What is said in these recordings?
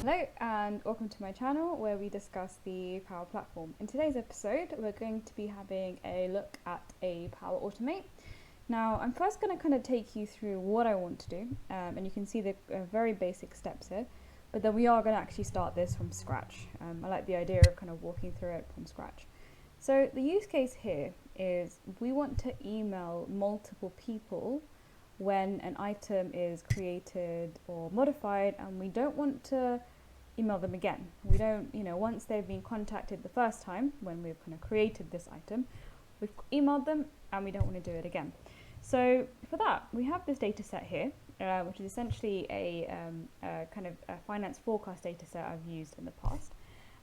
Hello and welcome to my channel where we discuss the Power Platform. In today's episode we're going to be having a look at a Power Automate. Now I'm first going to kind of take you through what I want to do and you can see the very basic steps here, but then we are going to actually start this from scratch. I like the idea of kind of walking through it from scratch. So the use case here is we want to email multiple people when an item is created or modified, and we don't want to email them again. We don't, once they've been contacted the first time when we've kind of created this item, we've emailed them and we don't want to do it again. So for that, we have this data set here, which is essentially a kind of a finance forecast data set I've used in the past.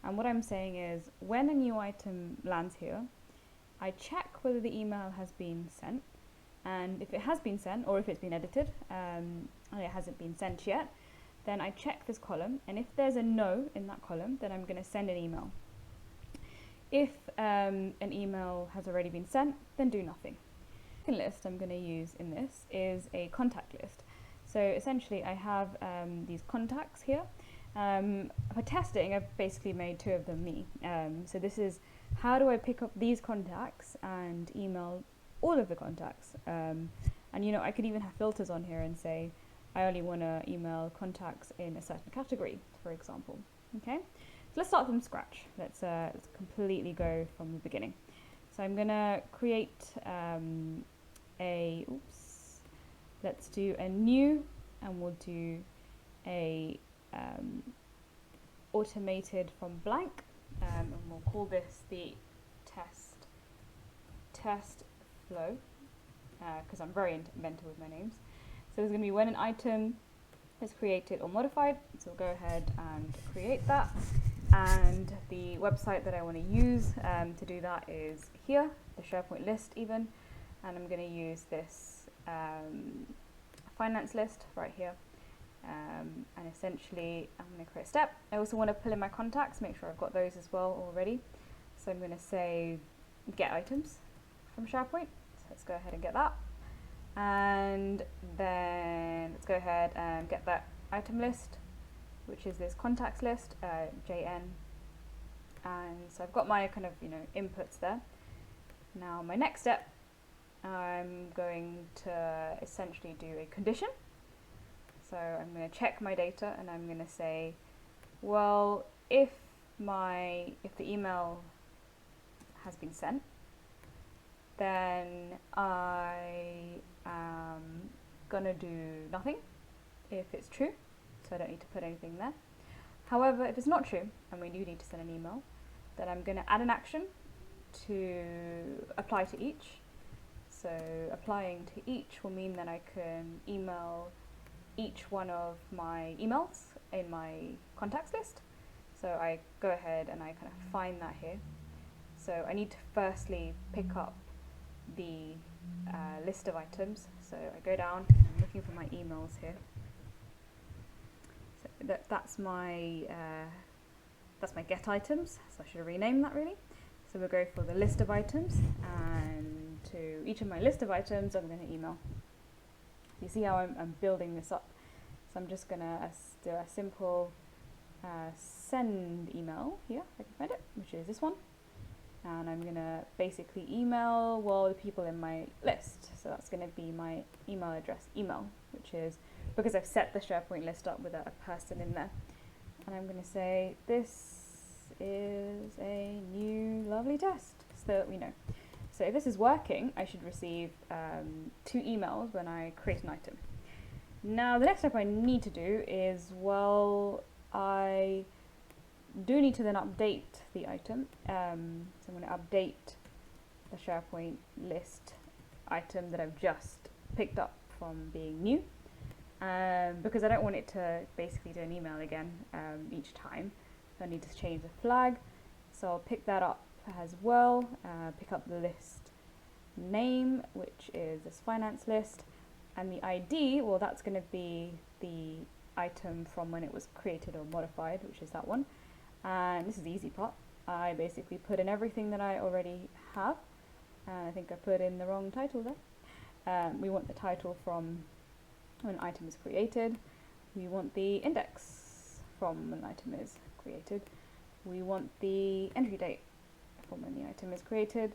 And what I'm saying is when a new item lands here, I check whether the email has been sent. And if it has been sent, or if it's been edited, and it hasn't been sent yet, then I check this column, and if there's a no in that column, then I'm going to send an email. If an email has already been sent, then do nothing. The second list I'm going to use in this is a contact list. So essentially I have these contacts here. For testing, I've basically made two of them me. So this is how do I pick up these contacts and email all of the contacts, and I could even have filters on here and say I only want to email contacts in a certain category, for example. Okay, so let's start from scratch. Let's completely go from the beginning. So I'm gonna create let's do a new, and we'll do a automated from blank, and we'll call this the test flow, because I'm very inventive with my names. So there's going to be when an item is created or modified, so we'll go ahead and create that, and the website that I want to use to do that is here, the SharePoint list even, and I'm going to use this finance list right here, and essentially I'm going to create a step. I also want to pull in my contacts, make sure I've got those as well already, so I'm going to say get items from SharePoint. So let's go ahead and get that, and then let's go ahead and get that item list, which is this contacts list, JN, and so I've got my kind of inputs there. Now my next step, I'm going to essentially do a condition. So I'm going to check my data and I'm going to say, well, if the email has been sent, then I am gonna do nothing if it's true, so I don't need to put anything there. However, if it's not true and we do need to send an email, then I'm gonna add an action to apply to each. So applying to each will mean that I can email each one of my emails in my contacts list. So I go ahead and I kind of find that here. So I need to firstly pick up the list of items. So I go down, I'm looking for my emails here. So that's my get items. So I should have renamed that really. So we'll go for the list of items, and to each of my list of items I'm going to email. You see how I'm building this up. So I'm just going to do a simple send email here, if I can find it, which is this one. And I'm going to basically email, the people in my list. So that's going to be my email address, which is because I've set the SharePoint list up with a person in there. And I'm going to say, this is a new lovely test, so that we know. So if this is working, I should receive 2 emails when I create an item. Now the next step I need to do is, I do need to then update the item. So I'm going to update the SharePoint list item that I've just picked up from being new, because I don't want it to basically do an email again each time. So I need to change the flag. So I'll pick that up as well, pick up the list name, which is this finance list, and the ID, that's going to be the item from when it was created or modified, which is that one. And this is the easy part. I basically put in everything that I already have, and I think I put in the wrong title there. We want the title from when an item is created. We want the index from when an item is created. We want the entry date from when the item is created.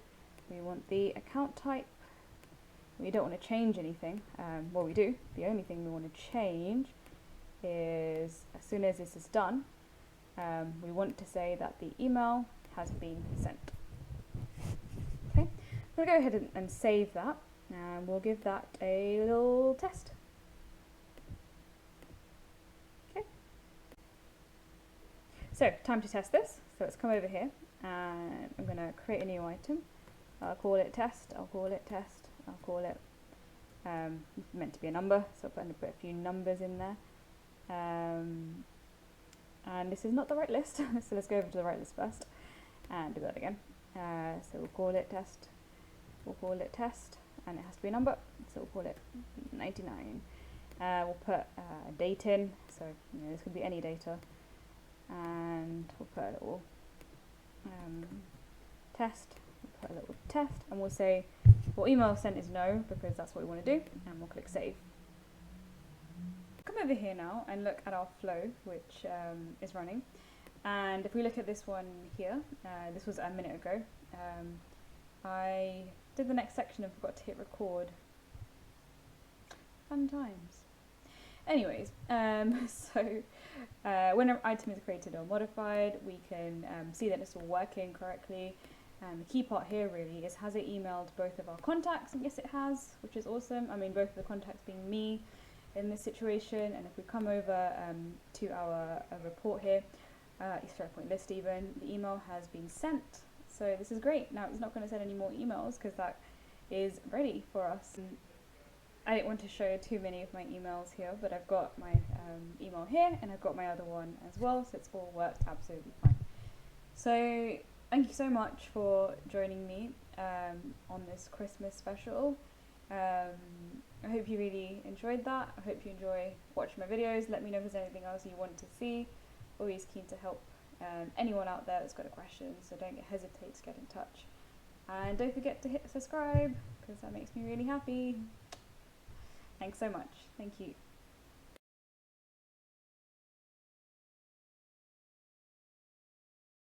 We want the account type. We don't want to change anything. Well, we do. The only thing we want to change is, as soon as this is done, we want to say that the email has been sent. Okay, we'll go ahead and save that, and we'll give that a little test. Okay, so time to test this. So let's come over here, and I'm going to create a new item. I'll call it test, I'll call it test, I'll call it meant to be a number, so I'm going to put a few numbers in there. And this is not the right list, so let's go over to the right list first and do that again. So we'll call it test, we'll call it test, and it has to be a number, so we'll call it 99. We'll put a date in, so this could be any data, and we'll put a little test, we'll put a little test, and we'll say, well, email sent is no, because that's what we want to do, and we'll click save. Come over here now and look at our flow, which is running, and if we look at this one here, this was a minute ago. I did the next section and forgot to hit record. Fun times. Anyways, so when an item is created or modified, we can see that it's all working correctly. And the key part here really is, has it emailed both of our contacts? And yes, it has, which is awesome. I mean, both of the contacts being me in this situation. And if we come over to our report here, SharePoint list even, the email has been sent. So this is great. Now it's not going to send any more emails because that is ready for us. I didn't want to show too many of my emails here, but I've got my email here and I've got my other one as well, so it's all worked absolutely fine. So thank you so much for joining me on this Christmas special. I hope you really enjoyed that. I hope you enjoy watching my videos. Let me know if there's anything else you want to see. Always keen to help anyone out there that's got a question, so don't hesitate to get in touch. And don't forget to hit subscribe, because that makes me really happy. Thanks so much. Thank you.